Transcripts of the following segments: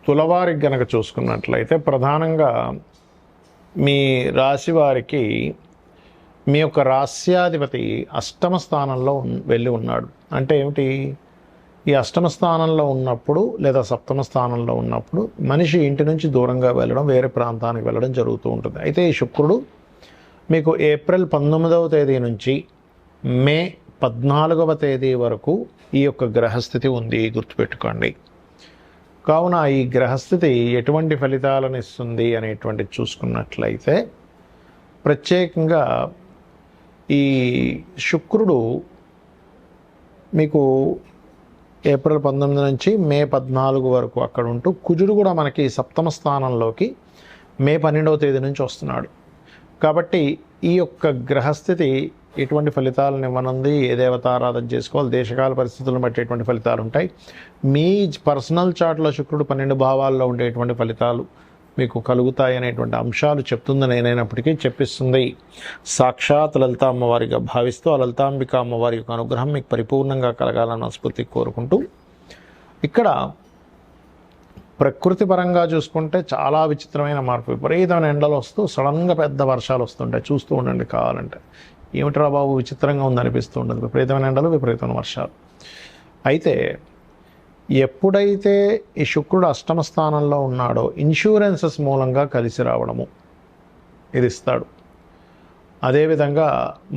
తులవారికి గనక చూసుకున్నట్లయితే ప్రధానంగా మీ రాశి వారికి మీ యొక్క రాస్యాధిపతి అష్టమ స్థానంలో వెళ్ళి ఉన్నాడు. అంటే ఏమిటి? ఈ అష్టమ స్థానంలో ఉన్నప్పుడు లేదా సప్తమ స్థానంలో ఉన్నప్పుడు మనిషి ఇంటి నుంచి దూరంగా వెళ్ళడం, వేరే ప్రాంతానికి వెళ్ళడం జరుగుతూ ఉంటుంది. అయితే ఈ శుక్రుడు మీకు ఏప్రిల్ 19వ తేదీ నుంచి మే 14వ తేదీ వరకు ఈ యొక్క గ్రహస్థితి ఉంది, గుర్తుపెట్టుకోండి. కావున ఈ గ్రహస్థితి ఎటువంటి ఫలితాలను ఇస్తుంది అనేటువంటి చూసుకున్నట్లయితే ప్రత్యేకంగా ఈ శుక్రుడు మీకు ఏప్రిల్ 19 నుంచి మే 14 వరకు అక్కడ ఉంటూ, కుజుడు కూడా మనకి సప్తమ స్థానంలోకి మే 12వ తేదీ నుంచి వస్తున్నాడు. కాబట్టి ఈ యొక్క గ్రహస్థితి ఎటువంటి ఫలితాలను ఇవ్వనుంది, ఏ దేవతారాధన చేసుకోవాలి, దేశకాల పరిస్థితులను బట్టి ఎటువంటి ఫలితాలు ఉంటాయి, మీ పర్సనల్ చార్ట్లో శుక్రుడు 12 భావాల్లో ఉండేటువంటి ఫలితాలు మీకు కలుగుతాయి అనేటువంటి అంశాలు చెప్తుంది. నేనైనప్పటికీ చెప్పిస్తుంది సాక్షాత్ లలిత అమ్మవారిగా భావిస్తూ ఆ లలితాంబిక అమ్మవారి యొక్క అనుగ్రహం మీకు పరిపూర్ణంగా కలగాలని స్ఫూర్తి కోరుకుంటూ, ఇక్కడ ప్రకృతి పరంగా చూసుకుంటే చాలా విచిత్రమైన మార్పు, విపరీతమైన ఎండలు వస్తూ సడన్గా పెద్ద వర్షాలు వస్తుంటాయి. చూస్తూ ఉండండి కావాలంటే. ఏమిట్రా బాబు విచిత్రంగా ఉందనిపిస్తూ ఉండదు. విపరీతమైన ఎండలు, విపరీతమైన వర్షాలు. అయితే ఎప్పుడైతే ఈ శుక్రుడు అష్టమ స్థానంలో ఉన్నాడో ఇన్సూరెన్సెస్ మూలంగా కలిసి రావడము ఇది ఇస్తాడు. అదేవిధంగా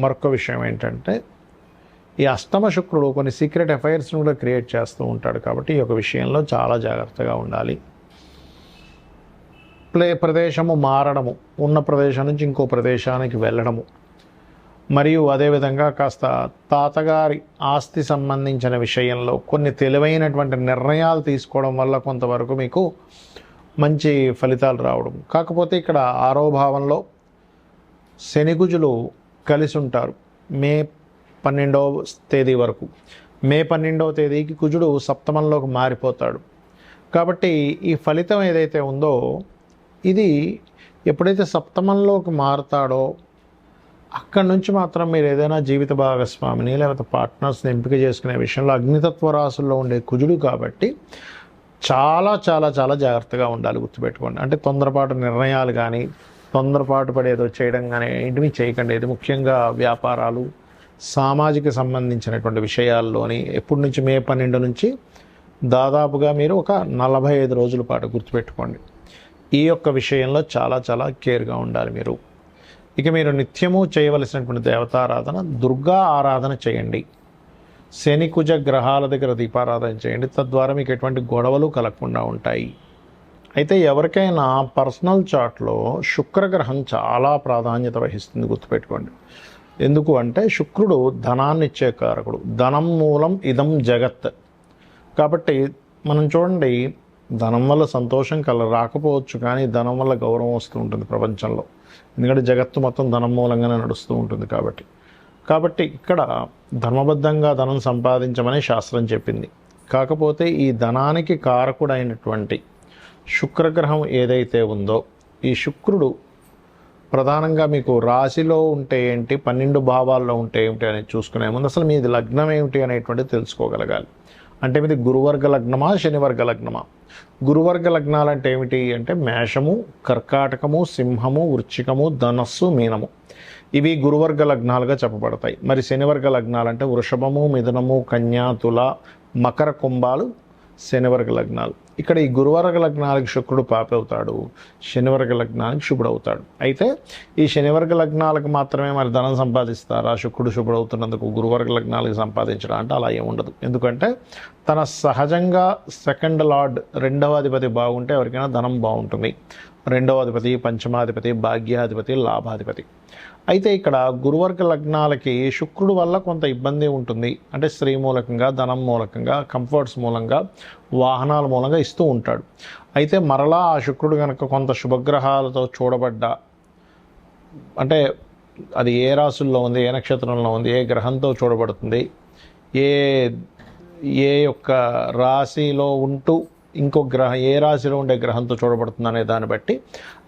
మరొక విషయం ఏంటంటే ఈ అష్టమ శుక్రుడు కొన్ని సీక్రెట్ అఫైర్స్ని కూడా క్రియేట్ చేస్తూ ఉంటాడు. కాబట్టి ఈ యొక్క విషయంలో చాలా జాగ్రత్తగా ఉండాలి. ప్రదేశము మారడము, ఉన్న ప్రదేశం నుంచి ఇంకో ప్రదేశానికి వెళ్ళడము, మరియు అదేవిధంగా కాస్త తాతగారి ఆస్తి సంబంధించిన విషయంలో కొన్ని తెలివైనటువంటి నిర్ణయాలు తీసుకోవడం వల్ల కొంతవరకు మీకు మంచి ఫలితాలు రావడం. కాకపోతే ఇక్కడ 6వ భావంలో శని కుజులు కలిసి ఉంటారు మే 12వ తేదీ వరకు. మే 12వ తేదీకి కుజుడు సప్తమంలోకి మారిపోతాడు. కాబట్టి ఈ ఫలితం ఏదైతే ఉందో ఇది ఎప్పుడైతే సప్తమంలోకి మారుతాడో అక్కడి నుంచి మాత్రం మీరు ఏదైనా జీవిత భాగస్వామిని లేకపోతే పార్ట్నర్స్ని ఎంపిక చేసుకునే విషయంలో అగ్నితత్వ రాశుల్లో ఉండే కుజుడు కాబట్టి చాలా చాలా చాలా జాగ్రత్తగా ఉండాలి, గుర్తుపెట్టుకోండి. అంటే తొందరపాటు నిర్ణయాలు కానీ తొందరపాటు పడి ఏదో చేయడం కానీ ఇంటివి చేయకండి. ఇది ముఖ్యంగా వ్యాపారాలు, సామాజిక సంబంధించినటువంటి విషయాల్లోని ఎప్పటి నుంచి మే 12 నుంచి దాదాపుగా మీరు ఒక 45 రోజుల పాటు గుర్తుపెట్టుకోండి. ఈ యొక్క విషయంలో చాలా చాలా కేర్గా ఉండాలి మీరు. ఇక మీరు నిత్యము చేయవలసినటువంటి దేవతారాధన దుర్గా ఆరాధన చేయండి. శని కుజ గ్రహాల దగ్గర దీపారాధన చేయండి. తద్వారా మీకు ఎటువంటి గొడవలు కలగకుండా ఉంటాయి. అయితే ఎవరికైనా పర్సనల్ చార్ట్లో శుక్రగ్రహం చాలా ప్రాధాన్యత వహిస్తుంది, గుర్తుపెట్టుకోండి. ఎందుకు అంటే శుక్రుడు ధనాన్ని ఇచ్చే కారకుడు. ధనం మూలం ఇదం జగత్. కాబట్టి మనం చూడండి, ధనం వల్ల సంతోషం రాకపోవచ్చు, కానీ ధనం వల్ల గౌరవం వస్తూ ఉంటుంది ప్రపంచంలో. ఎందుకంటే జగత్తు మొత్తం ధనం మూలంగానే నడుస్తూ ఉంటుంది. కాబట్టి ఇక్కడ ధర్మబద్ధంగా ధనం సంపాదించమని శాస్త్రం చెప్పింది. కాకపోతే ఈ ధనానికి కారకుడైనటువంటి శుక్రగ్రహం ఏదైతే ఉందో ఈ శుక్రుడు ప్రధానంగా మీకు రాశిలో ఉంటే ఏంటి, 12 భావాల్లో ఉంటే ఏమిటి అనేది చూసుకునే ముందు అసలు మీది లగ్నం ఏమిటి అనేటువంటిది తెలుసుకోగలగాలి. అంటే మీది గురువర్గ లగ్నమా, శనివర్గ లగ్నమా? గురువర్గ లగ్నాలు అంటే ఏమిటి అంటే మేషము, కర్కాటకము, సింహము, వృశ్చికము, ధనస్సు, మీనము. ఇవి గురువర్గ లగ్నాలుగా చెప్పబడతాయి. మరి శనివర్గ లగ్నాలు అంటే వృషభము, మిథునము, కన్యా, తుల, మకర, కుంభాలు శనివర్గ లగ్నాలు. ఇక్కడ ఈ గురువర్గ లగ్నాలకి శుక్రుడు పాపి అవుతాడు, శనివర్గ లగ్నానికి శుభుడు అవుతాడు. అయితే ఈ శనివర్గ లగ్నాలకు మాత్రమే మరి ధనం సంపాదిస్తారా శుక్రుడు శుభుడు అవుతున్నందుకు గురువర్గ లగ్నాలకు సంపాదించడం అంటే అలా ఏముండదు. ఎందుకంటే తన సహజంగా సెకండ్ లార్డ్, 2వ అధిపతి బాగుంటే ఎవరికైనా ధనం బాగుంటుంది. 2వ అధిపతి, పంచమాధిపతి, భాగ్యాధిపతి, లాభాధిపతి. అయితే ఇక్కడ గురువర్గ లగ్నాలకి శుక్రుడు వల్ల కొంత ఇబ్బంది ఉంటుంది. అంటే స్త్రీ మూలకంగా, ధనం మూలకంగా, కంఫర్ట్స్ మూలంగా, వాహనాల మూలంగా ఇస్తూ ఉంటాడు. అయితే మరలా ఆ శుక్రుడు కనుక కొంత శుభగ్రహాలతో చూడబడ్డా, అంటే అది ఏ రాశుల్లో ఉంది, ఏ నక్షత్రంలో ఉంది, ఏ గ్రహంతో చూడబడుతుంది, ఏ యొక్క రాశిలో ఉంటూ ఇంకో గ్రహం ఏ రాశిలో ఉండే గ్రహంతో చూడబడుతుంది అనే దాన్ని బట్టి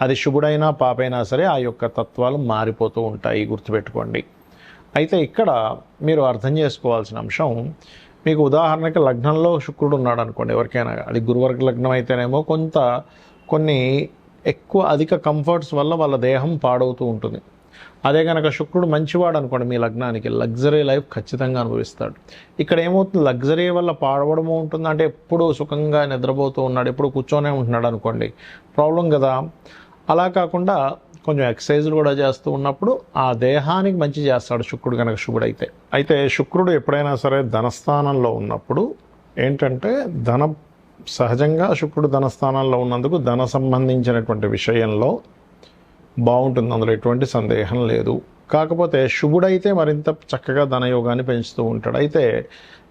అది శుభుడైనా పాపైనా సరే ఆ యొక్క తత్వాలు మారిపోతూ ఉంటాయి, గుర్తుపెట్టుకోండి. అయితే ఇక్కడ మీరు అర్థం చేసుకోవాల్సిన అంశం, మీకు ఉదాహరణకి లగ్నంలో శుక్రుడు ఉన్నాడు అనుకోండి, ఎవరికైనా అది గురువర్గ లగ్నం అయితేనేమో కొన్ని ఎక్కువ అధిక కంఫర్ట్స్ వల్ల వాళ్ళ దేహం పాడవుతూ ఉంటుంది. అదే కనుక శుక్రుడు మంచివాడు అనుకోండి, మీ లగ్నానికి లగ్జరీ లైఫ్ ఖచ్చితంగా అనుభవిస్తాడు. ఇక్కడ ఏమవుతుంది, లగ్జరీ వల్ల పాడవడము ఉంటుంది, అంటే ఎప్పుడు సుఖంగా నిద్రపోతూ ఉన్నాడు, ఎప్పుడు కూర్చొనే ఉంటున్నాడు అనుకోండి, ప్రాబ్లం కదా. అలా కాకుండా కొంచెం ఎక్సర్సైజులు కూడా చేస్తూ ఉన్నప్పుడు ఆ దేహానికి మంచి చేస్తాడు శుక్రుడు కనుక శుభుడైతే. అయితే శుక్రుడు ఎప్పుడైనా సరే ధనస్థానంలో ఉన్నప్పుడు ఏంటంటే సహజంగా శుక్రుడు ధనస్థానంలో ఉన్నందుకు ధన సంబంధించినటువంటి విషయంలో బాగుంటుంది, అందులో ఎటువంటి సందేహం లేదు. కాకపోతే శుభుడైతే మరింత చక్కగా ధనయోగాన్ని పెంచుతూ ఉంటాడు. అయితే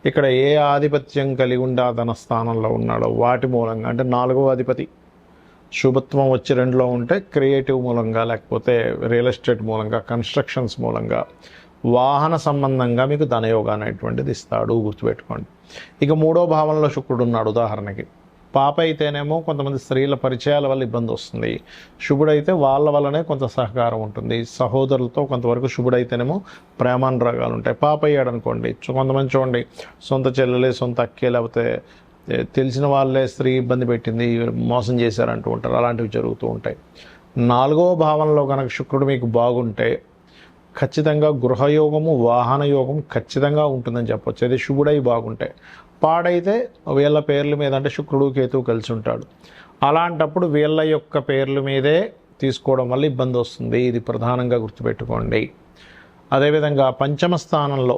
ఇక్కడ ఏ ఆధిపత్యం కలిగి ఉండి ఆ ధనస్థానంలో ఉన్నాడో వాటి మూలంగా, అంటే 4వ అధిపతి శుభత్వం వచ్చి 2లో ఉంటే క్రియేటివ్ మూలంగా, లేకపోతే రియల్ ఎస్టేట్ మూలంగా, కన్స్ట్రక్షన్స్ మూలంగా, వాహన సంబంధంగా మీకు ధనయోగాన్ని అనేటువంటిది ఇస్తాడు, గుర్తుపెట్టుకోండి. ఇక 3వ భావంలో శుక్రుడు ఉన్నాడు. ఉదాహరణకి పాప అయితేనేమో కొంతమంది స్త్రీల పరిచయాల వల్ల ఇబ్బంది వస్తుంది, శుభుడైతే వాళ్ళ వల్లనే కొంత సహకారం ఉంటుంది, సహోదరులతో కొంతవరకు. శుభుడైతేనేమో ప్రేమానురాగాలు ఉంటాయి. పాప అయ్యాడు అనుకోండి, కొంతమంది చూడండి సొంత చెల్లెలే, సొంత అక్కే, లేకపోతే తెలిసిన వాళ్ళే స్త్రీ ఇబ్బంది పెట్టింది, మోసం చేశారంటూ ఉంటారు, అలాంటివి జరుగుతూ ఉంటాయి. 4వ భావంలో కనుక శుక్రుడు మీకు బాగుంటే ఖచ్చితంగా గృహయోగము, వాహన యోగం ఖచ్చితంగా ఉంటుందని చెప్పొచ్చు. అది శుభుడై బాగుంటే. పాడైతే వీళ్ళ పేర్ల మీద, అంటే శుక్రుడు కేతువు కలిసి ఉంటాడు, అలాంటప్పుడు వీళ్ళ యొక్క పేర్ల మీదే తీసుకోవడం వల్ల ఇబ్బంది వస్తుంది. ఇది ప్రధానంగా గుర్తుపెట్టుకోండి. అదేవిధంగా 5వ స్థానంలో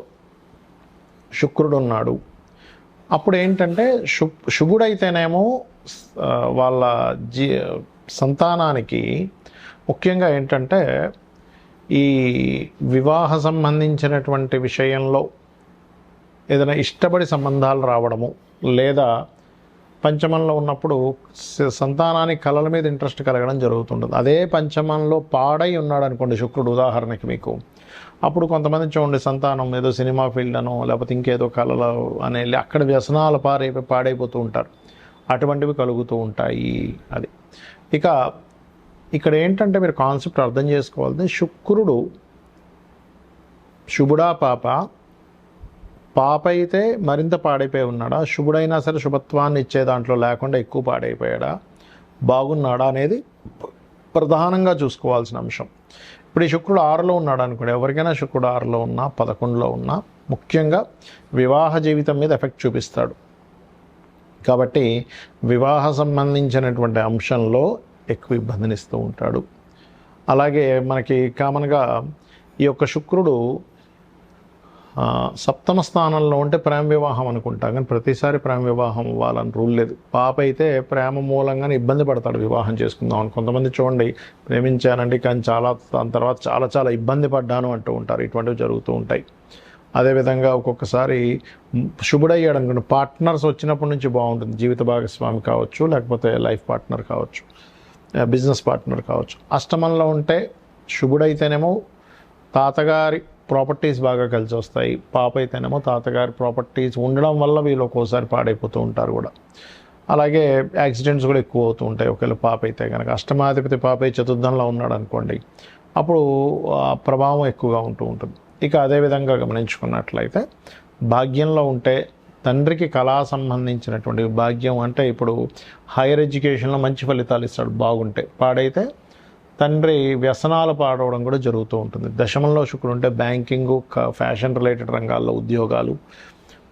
శుక్రుడు ఉన్నాడు. అప్పుడు ఏంటంటే శుభుడైతేనేమో వాళ్ళ సంతానానికి ముఖ్యంగా ఏంటంటే ఈ వివాహ సంబంధించినటువంటి విషయంలో ఏదైనా ఇష్టపడి సంబంధాలు రావడము, లేదా పంచమంలో ఉన్నప్పుడు సంతానానికి కళల మీద ఇంట్రెస్ట్ కలగడం జరుగుతుంటుంది. అదే పంచమంలో పాడై ఉన్నాడు అనుకోండి శుక్రుడు, ఉదాహరణకి మీకు, అప్పుడు కొంతమంది చూడండి సంతానం ఏదో సినిమా ఫీల్డ్ అనో లేకపోతే ఇంకేదో కళలు అనే అక్కడ వ్యసనాలు పాడైపోతూ ఉంటారు, అటువంటివి కలుగుతూ ఉంటాయి. అది ఇక ఇక్కడ ఏంటంటే మీరు కాన్సెప్ట్ అర్థం చేసుకోవాల్సింది, శుక్రుడు శుభుడా పాప అయితే మరింత పాడైపోయి ఉన్నాడా, శుభుడైనా సరే శుభత్వాన్ని ఇచ్చే దాంట్లో లేకుండా ఎక్కువ పాడైపోయాడా, బాగున్నాడా అనేది ప్రధానంగా చూసుకోవాల్సిన అంశం. ఇప్పుడు ఈ శుక్రుడు 6లో ఉన్నాడు అనుకోండి, ఎవరికైనా శుక్రుడు 6లో ఉన్నా 11లో ఉన్నా ముఖ్యంగా వివాహ జీవితం మీద ఎఫెక్ట్ చూపిస్తాడు. కాబట్టి వివాహ సంబంధించినటువంటి అంశంలో ఎక్కువ ఇబ్బందినిస్తూ ఉంటాడు. అలాగే మనకి కామన్గా ఈ యొక్క శుక్రుడు 7వ స్థానంలో ఉంటే ప్రేమ వివాహం అనుకుంటాం, కానీ ప్రతిసారి ప్రేమ వివాహం అవ్వాలని రూల్ లేదు. పాప అయితే ప్రేమ మూలంగానే ఇబ్బంది పడతాడు వివాహం చేసుకుందాం అని. కొంతమంది చూడండి ప్రేమించానండి కానీ దాని తర్వాత చాలా ఇబ్బంది పడ్డాను అంటూ ఉంటారు, ఇటువంటివి జరుగుతూ ఉంటాయి. అదేవిధంగా ఒక్కొక్కసారి శుభుడయ్యాడు అనుకోండి, పార్ట్నర్స్ వచ్చినప్పటి నుంచి బాగుంటుంది, జీవిత భాగస్వామి కావచ్చు, లేకపోతే లైఫ్ పార్ట్నర్ కావచ్చు, బిజినెస్ పార్ట్నర్ కావచ్చు. అష్టమంలో ఉంటే శుభుడైతేనేమో తాతగారి ప్రాపర్టీస్ బాగా కలిసి వస్తాయి, పాప అయితేనేమో తాతగారి ప్రాపర్టీస్ ఉండడం వల్ల వీళ్ళు ఒక్కోసారి పాడైపోతూ ఉంటారు కూడా. అలాగే యాక్సిడెంట్స్ కూడా ఎక్కువ అవుతూ ఉంటాయి ఒకవేళ పాప అయితే కనుక. అష్టమాధిపతి పాప చతుర్థంలో ఉన్నాడు అనుకోండి, అప్పుడు ప్రభావం ఎక్కువగా ఉంటూ ఉంటుంది. ఇక అదేవిధంగా గమనించుకున్నట్లయితే భాగ్యంలో ఉంటే తండ్రికి కళా సంబంధించినటువంటి భాగ్యం, అంటే ఇప్పుడు హైయర్ ఎడ్యుకేషన్లో మంచి ఫలితాలు ఇస్తాడు బాగుంటే. పాడైతే తండ్రి వ్యసనాలు పాడవడం కూడా జరుగుతూ ఉంటుంది. దశమంలో శుక్రుడు ఉంటే బ్యాంకింగు, ఫ్యాషన్ రిలేటెడ్ రంగాల్లో ఉద్యోగాలు.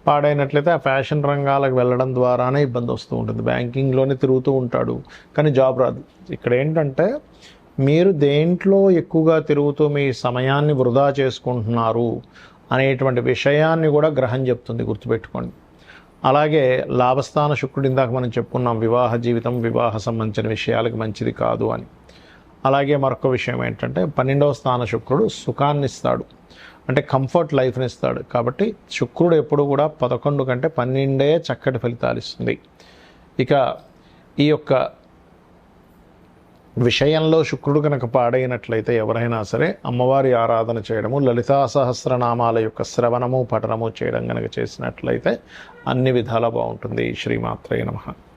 పాడైనట్లయితే ఆ ఫ్యాషన్ రంగాలకు వెళ్ళడం ద్వారానే ఇబ్బంది వస్తూ ఉంటుంది, బ్యాంకింగ్లోనే తిరుగుతూ ఉంటాడు కానీ జాబ్ రాదు. ఇక్కడ ఏంటంటే మీరు దేంట్లో ఎక్కువగా తిరుగుతూ మీ సమయాన్ని వృధా చేసుకుంటున్నారు అనేటువంటి విషయాన్ని కూడా గ్రహం చెప్తుంది, గుర్తుపెట్టుకోండి. అలాగే లాభస్థాన శుక్రుడు ఇందాక మనం చెప్పుకున్నాం, వివాహ జీవితం, వివాహ సంబంధించిన విషయాలకు మంచిది కాదు అని. అలాగే మరొక విషయం ఏంటంటే 12వ స్థాన శుక్రుడు సుఖాన్ని ఇస్తాడు, అంటే కంఫర్ట్ లైఫ్ని ఇస్తాడు. కాబట్టి శుక్రుడు ఎప్పుడు కూడా 11 కంటే 12 చక్కటి ఫలితాలు ఇస్తుంది. ఇక ఈ యొక్క విషయంలో శుక్రుడు కనుక పాడైనట్లయితే ఎవరైనా సరే అమ్మవారి ఆరాధన చేయడము, లలితా సహస్రనామాల యొక్క శ్రవణము పఠనము చేయడం కనుక చేసినట్లయితే అన్ని విధాలా బాగుంటుంది. శ్రీమాత్రే నమః.